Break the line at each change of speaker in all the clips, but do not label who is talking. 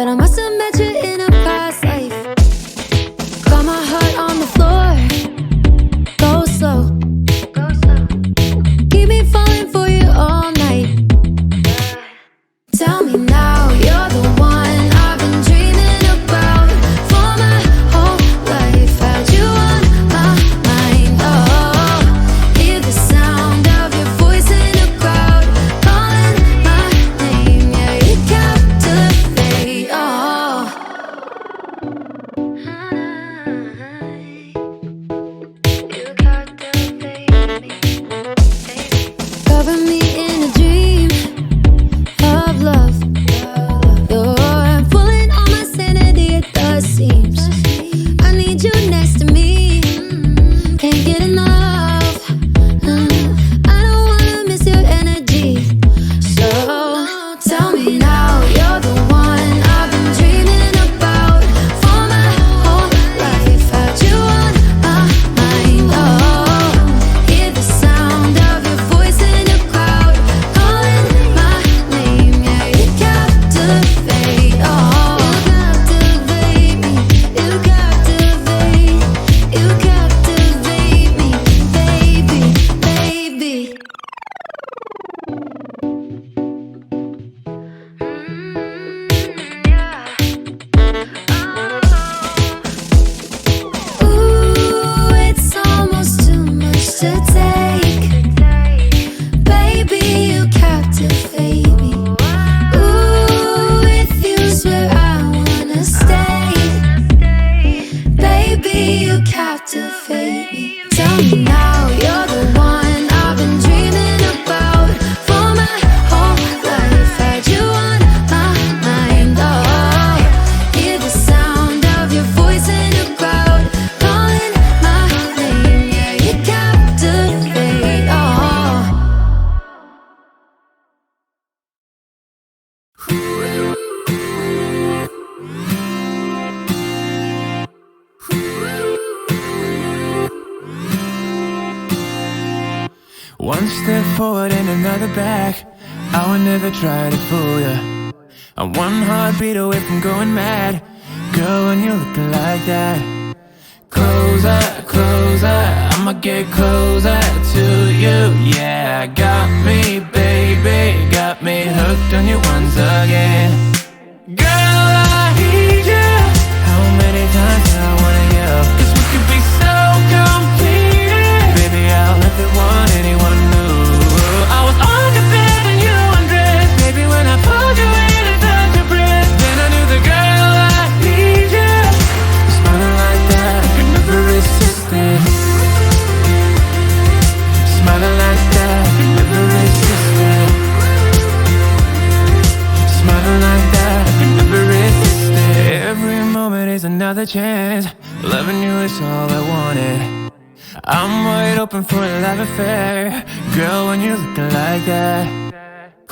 that I must have met you in a past life. Got my heart on the floor, go slow. Keep me falling for you all night. Tell me now, you're the one I've been dreaming about for my whole life. Had you on my mind, oh. Hear the sound of your voice in the crowd, calling my name, yeah, you captivate, oh. You captivate me, baby. Cover me in a dream of love. You're pulling on my sanity, it does seems. I need you next to me, can't get enough. I don't wanna miss your energy. So tell me now, you're the one I've been dreaming about for my whole life. Had you on my mind, oh. Hear the sound of your voice in the crowd, calling my name, yeah, you captivate, oh. You captivate me, you captivate me, baby, baby. Ooh, it's almost too much to take. Baby, you captivate me. Ooh, with you's where I wanna stay. Baby, you captivate me. Tell me now, you're the one I've been dreaming about for my whole life. Had you on my mind, oh. Hear the sound of your voice in the crowd, calling my name, yeah, you captivate, oh.
One step forward and another back, I would never try to fool ya. I'm one heartbeat away from going mad. Girl, when you're looking like that, closer, closer, I'ma get closer to you. Yeah, got me, baby, got me hooked on you once again. Girl, I need you. How many times do I wanna yell? 'Cause we could be so complete. Baby, I'll never want anyone new. I was on the bed and you undressed. Baby, when I pulled you in and felt your breath, then I knew the girl I need you. Smiling like that, I could never resist it. Smiling like that, I could never resist it. Smiling like that, I could never resist it. Every moment is another chance. Loving you is all I wanted. I'm wide open for a love affair. Girl, when you're looking like that,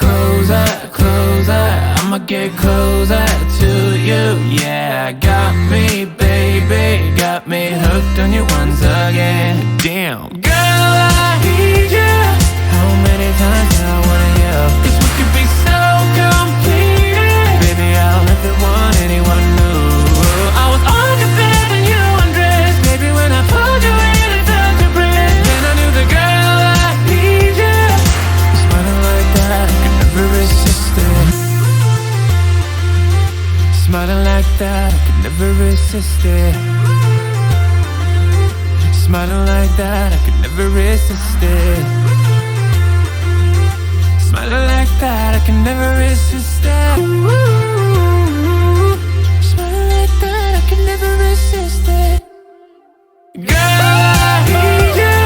closer, closer, I'ma get closer to you. Yeah, got me, baby, got me hooked on you once again. Damn, girl, I need you. How many times do I wanna yell? 'Cause we could be so complete. Baby, I'll never want anyone new. I was on the bed and you undressed. Baby, when I pulled you in and felt your breath, then I knew the girl I need you. Smiling like that, I could never resist it. Smiling like that, I could never resist it. Smiling like that, I could never resist it. Smiling like that, I can never resist it. Ooh, smiling like that, I can never resist it. Girl, I need you.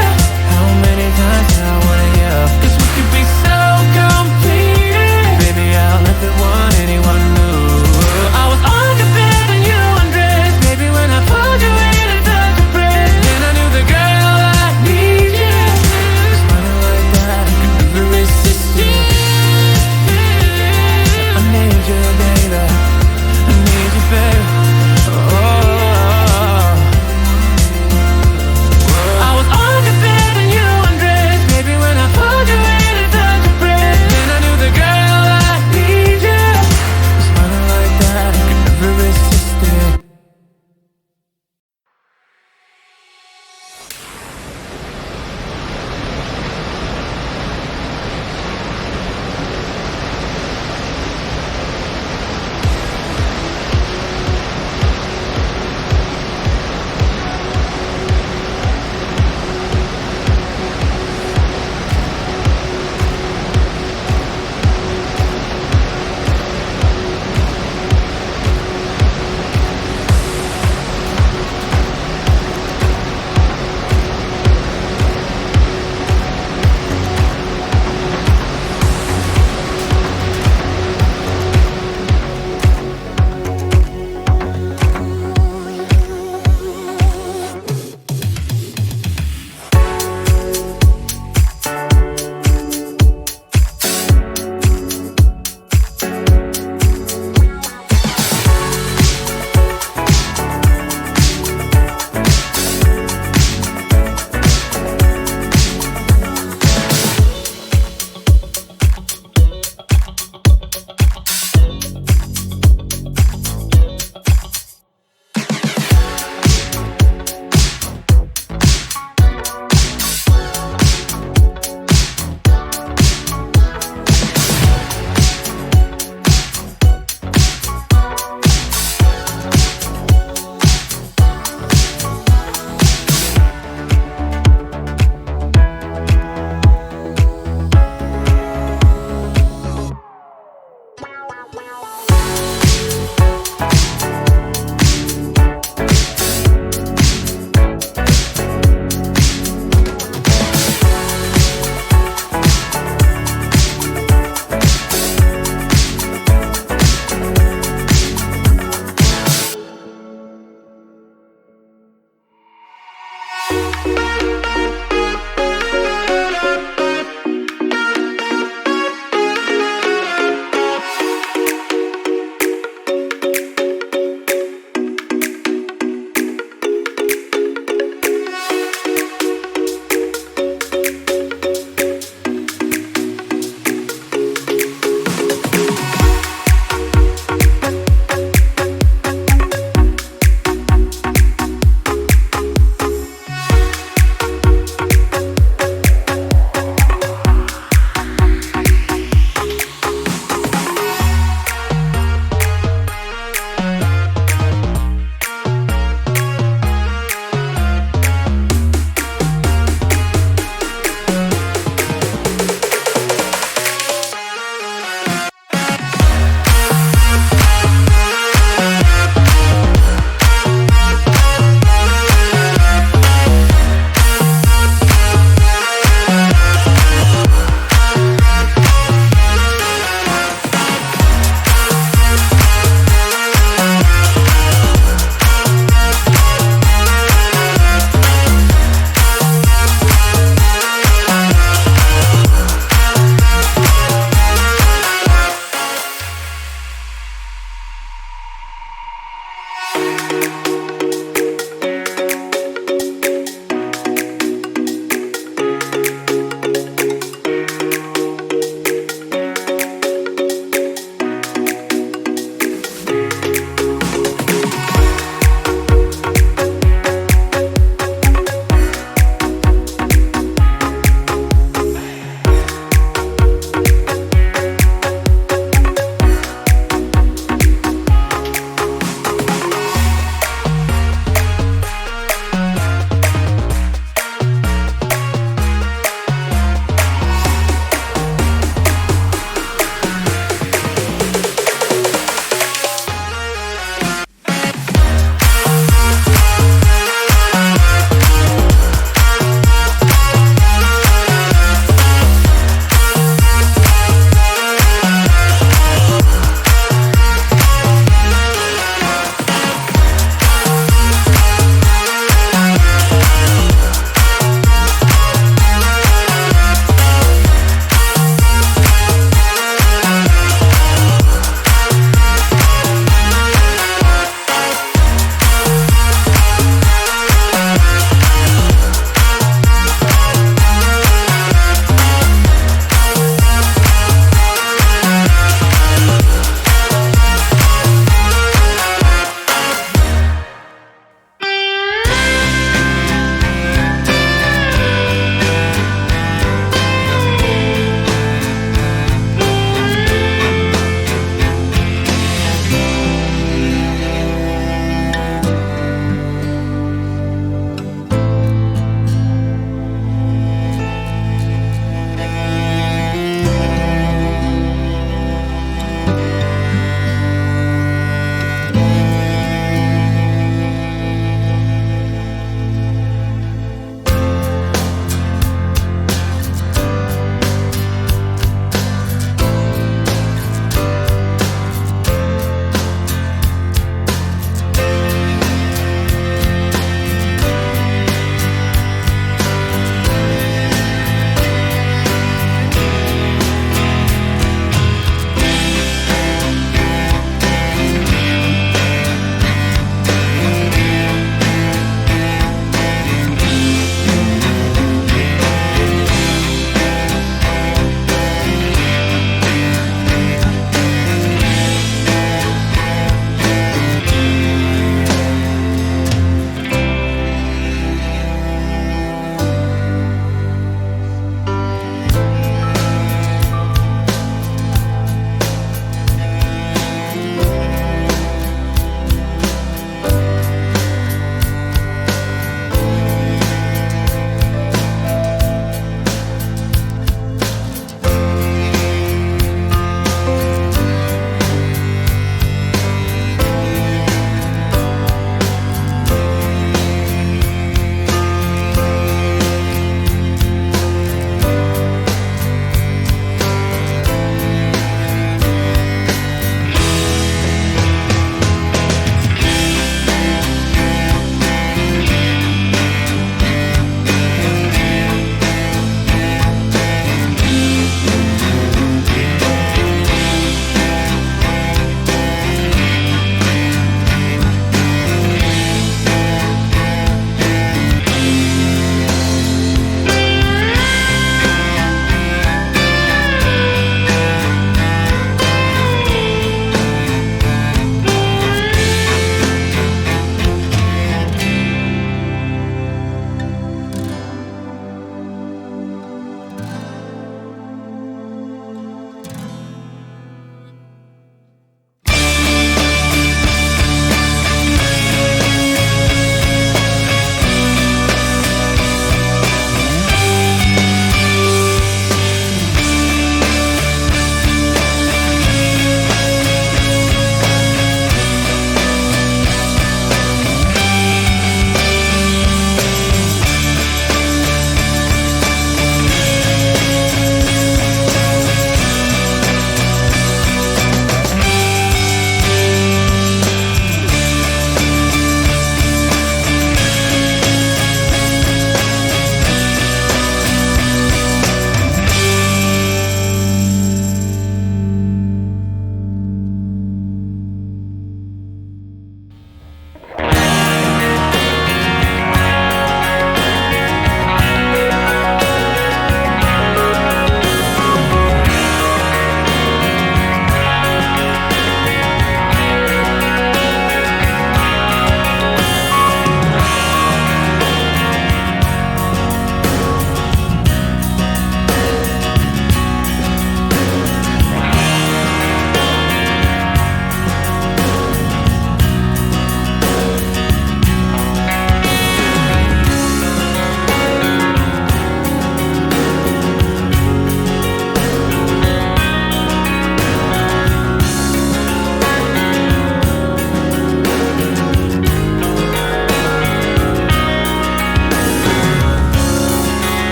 How many times do I wanna yell? 'Cause we could be so complete. Baby, I'll never want anyone new. I was on the bed and you undressed. Baby, when I pulled you in and felt your breath, then I knew the girl I need you. Smiling like that, I could never resist it. I need you.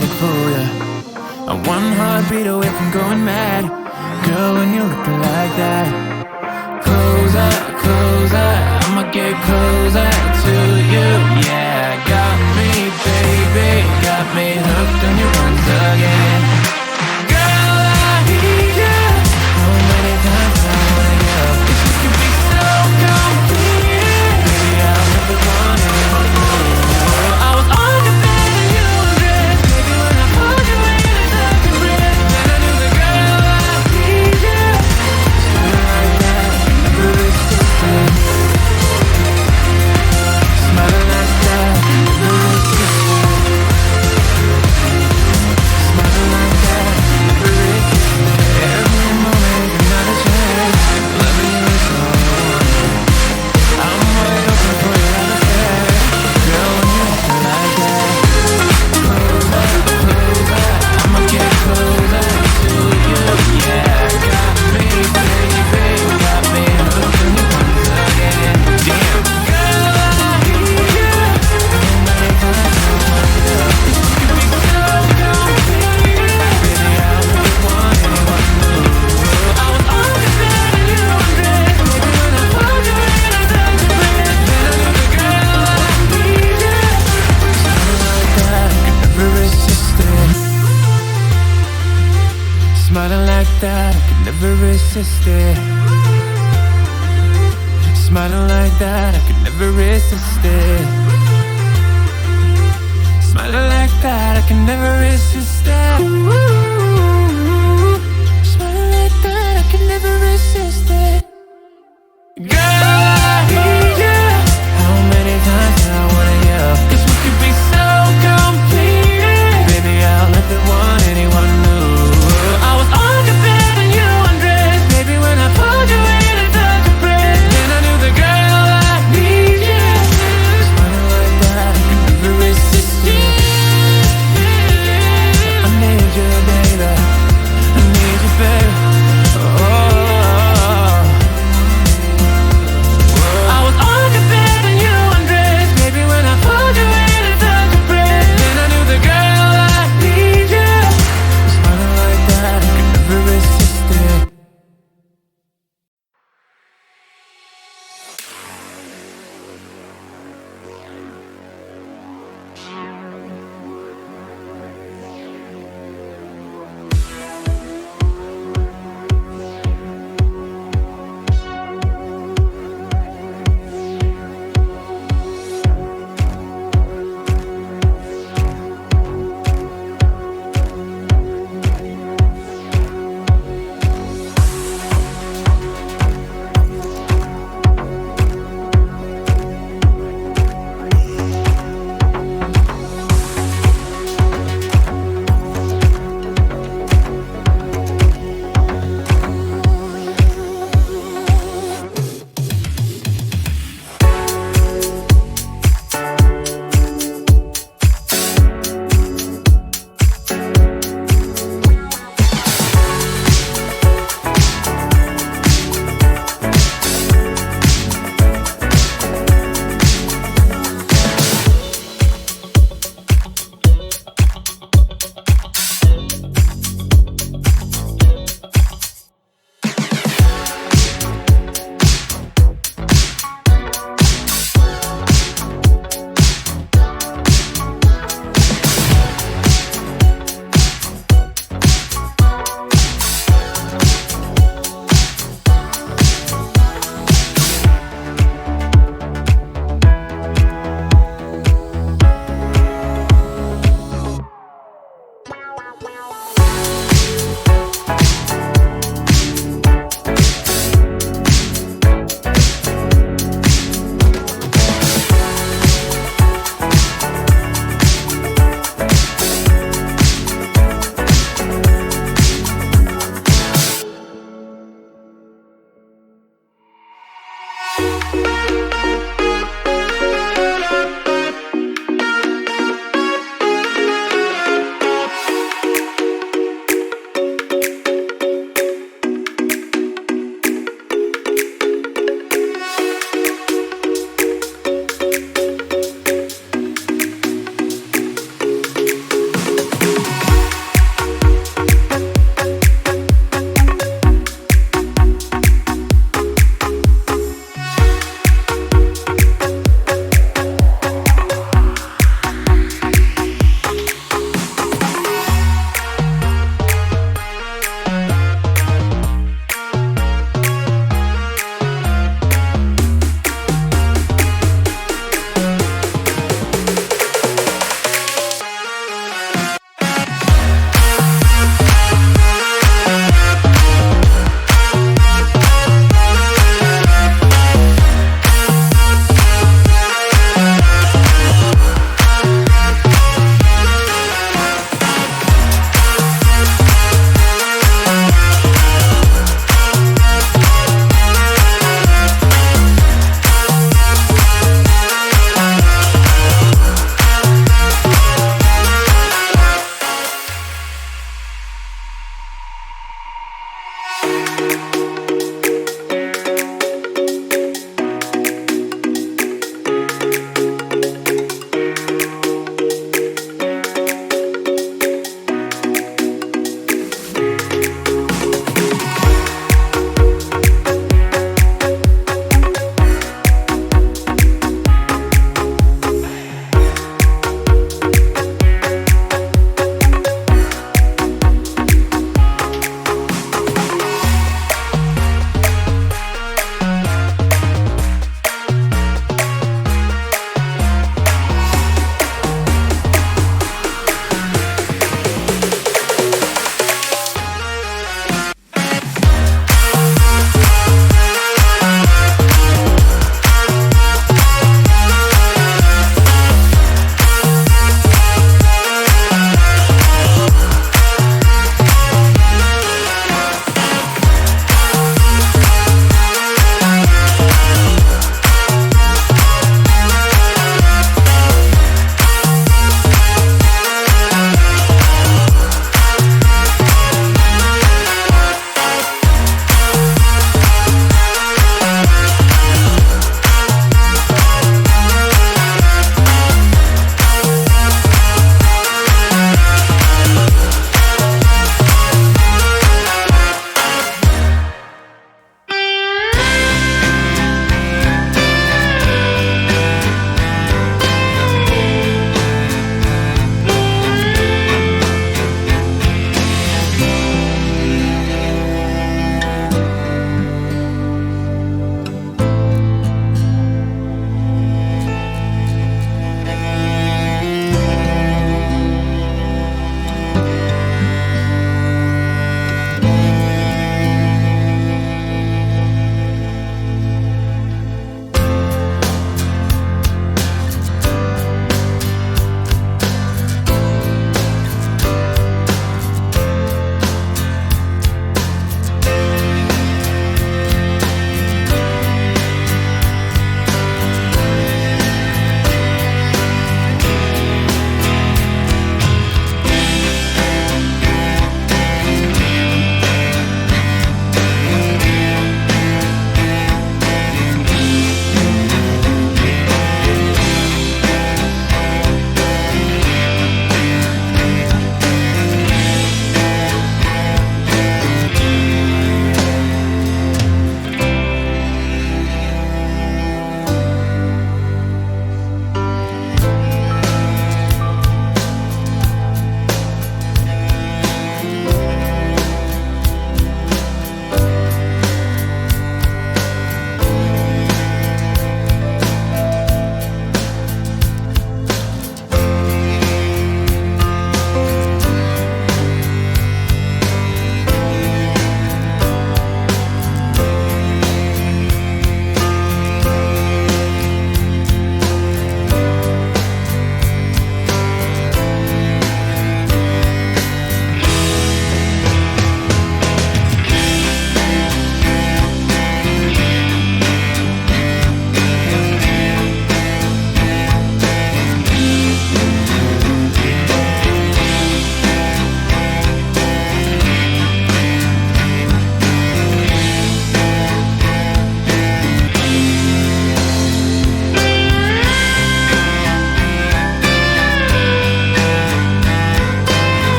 let it pull ya. I'm one heartbeat away from going mad. Girl, when you look like that, closer, closer, I'ma get closer to you. Yeah, got me, baby, got me hooked on you once again. Girl, I need you. How many times I wanna go? 'Cause you can be so complete. Baby, I'll never want anyone more. I was on your bed and you undressed. Baby, when I pulled you in and took your breath, then I knew the girl I need you. Smiling like that, never resisted. Smiling like that, never resisted. Smiling like that, never resisted. Every moment is another chance. Loving you is all I want. I'm wide open for your love affair. Girl, when you look like that, closer, closer, I'ma get closer to you. Yeah, got me, baby, got me hooked on you once again. Damn, girl, I need you. So many times I wanna go. 'Cause you can be so complete. Baby, I'll never want anyone new. I was on your bed and you undressed. Baby, when I pulled you in and took your breath, then I knew the girl I need you. Smiling like that, I could never resist it. Smiling like that, I could never resist it. Smiling like that, I could never resist it. Smiling like that, I can never resist it. Ooh, smiling like that, I can never resist it. Girl, I need you. How many times do I wanna yell? 'Cause we could be so complete. Baby, I'll never want anyone new. I was on your bed and you undressed. Baby, when I pulled you in and took your breath, then I knew the girl I need you. Smiling like that, I could never resist it.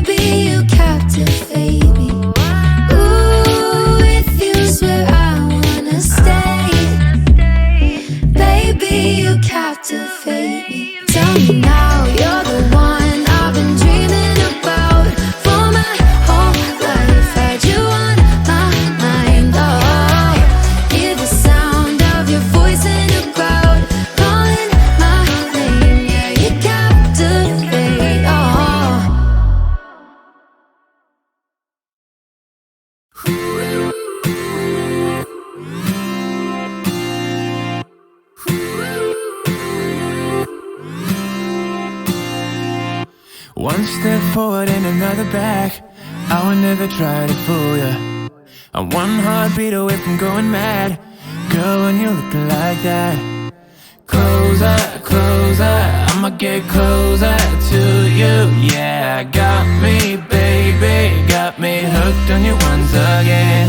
Baby, you captivate me. Ooh, with you swear I wanna stay. Baby, you captivate me. Tell me now, you're the one I've been dreaming about for my whole life. Had you on my mind, oh. Hear the sound of your voice in the crowd, calling my name, yeah, you captivate, oh.
One step forward and another back, I would never try to fool ya. I'm one heartbeat away from going mad. Girl, when you're looking like that, closer, closer, I'ma get closer to you. Yeah, got me, baby, got me hooked on you once again.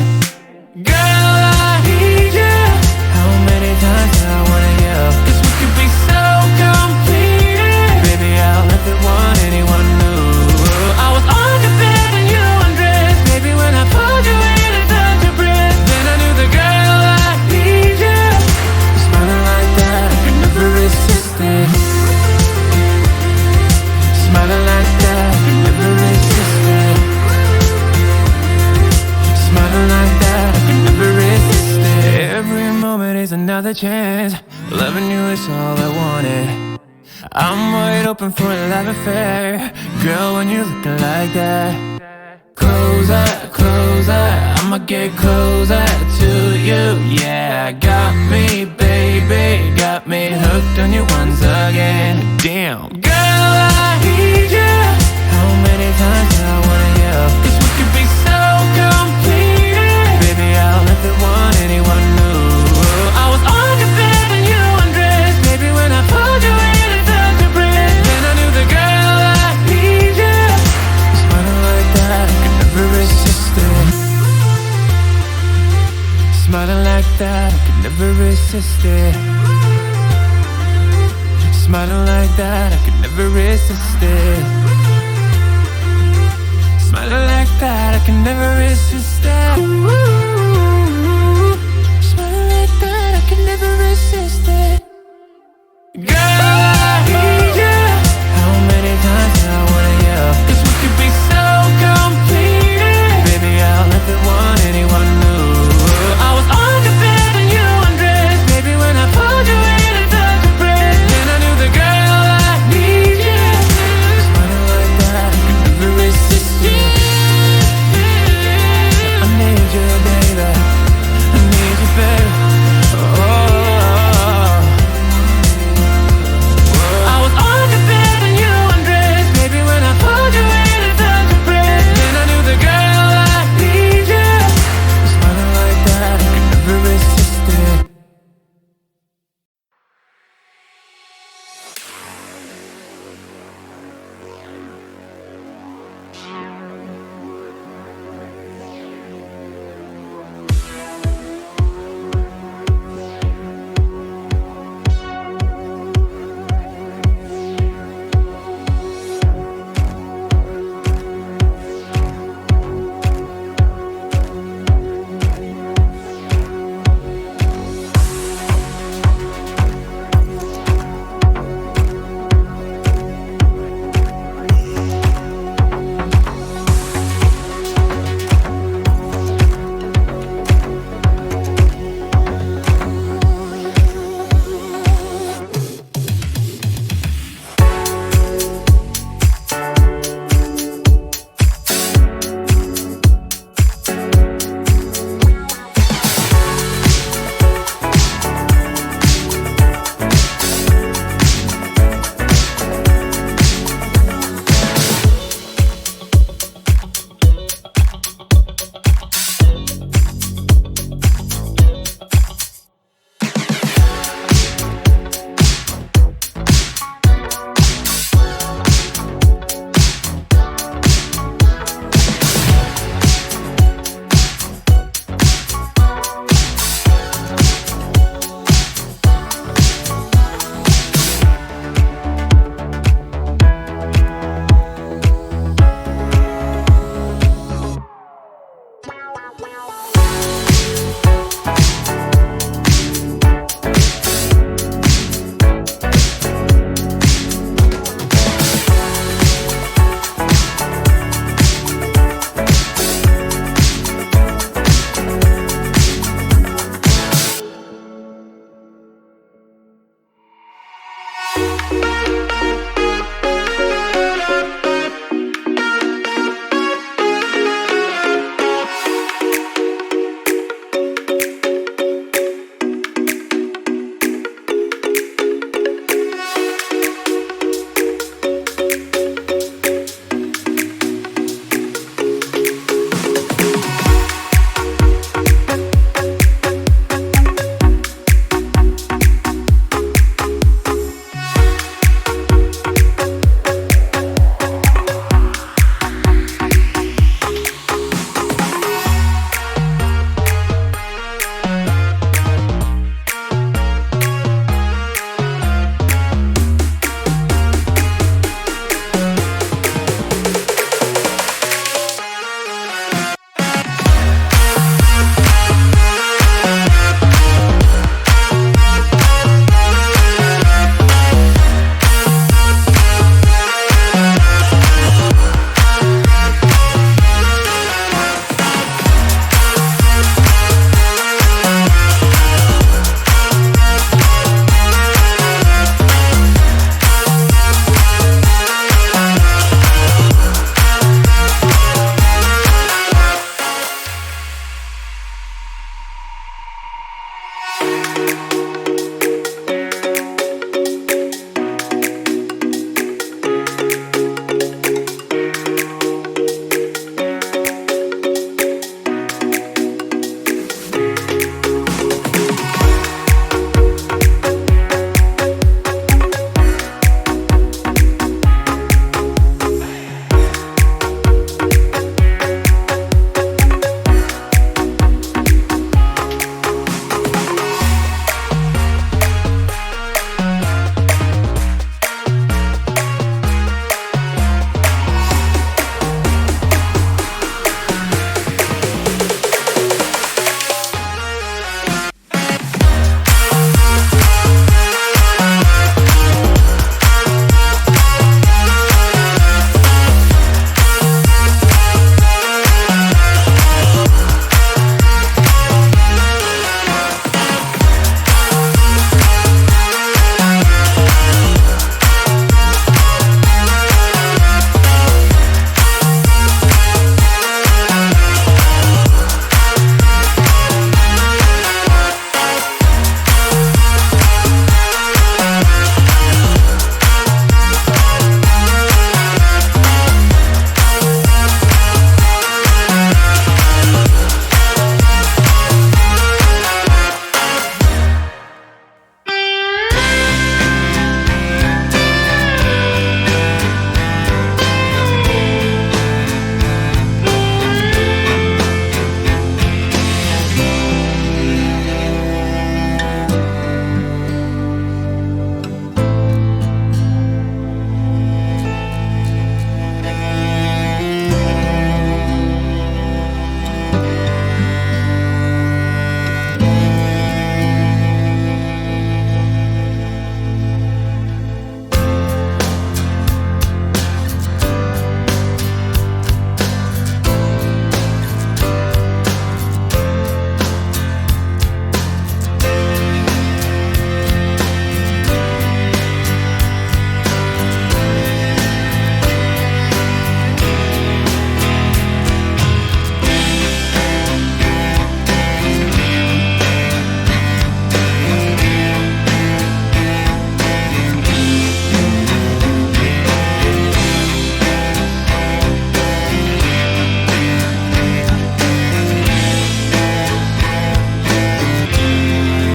Girl, I need you. How many times do I wanna yell? 'Cause we could be so complete. Baby, I'll never want anyone new. I was on the bed and you undressed. Baby, when I pulled you in and felt your breath, then I knew the girl I need you. Smiling like that, I could never resist it. Smiling like that, I could never resist it. Smiling like that, I could never resist it. Every moment is another chance. Loving you is all I wanted. I'm wide open for a love affair. Girl, when you're looking like that, closer, closer, I'ma get closer to you. Yeah, got me, baby, got me hooked on you once again. Damn, girl, I need you. How many times do I wanna yell? 'Cause we could be so complete. Baby, I'll never want anyone new. I was on your bed and you undressed. Baby, when I pulled you in and felt your breath, then I knew the girl I need you. Smiling like that, I could never resist it. Smiling like that, I could never resist it. Smiling like that, I could never resist it. Smiling like that, I can never resist it. Ooh, smiling like that, I can never resist it.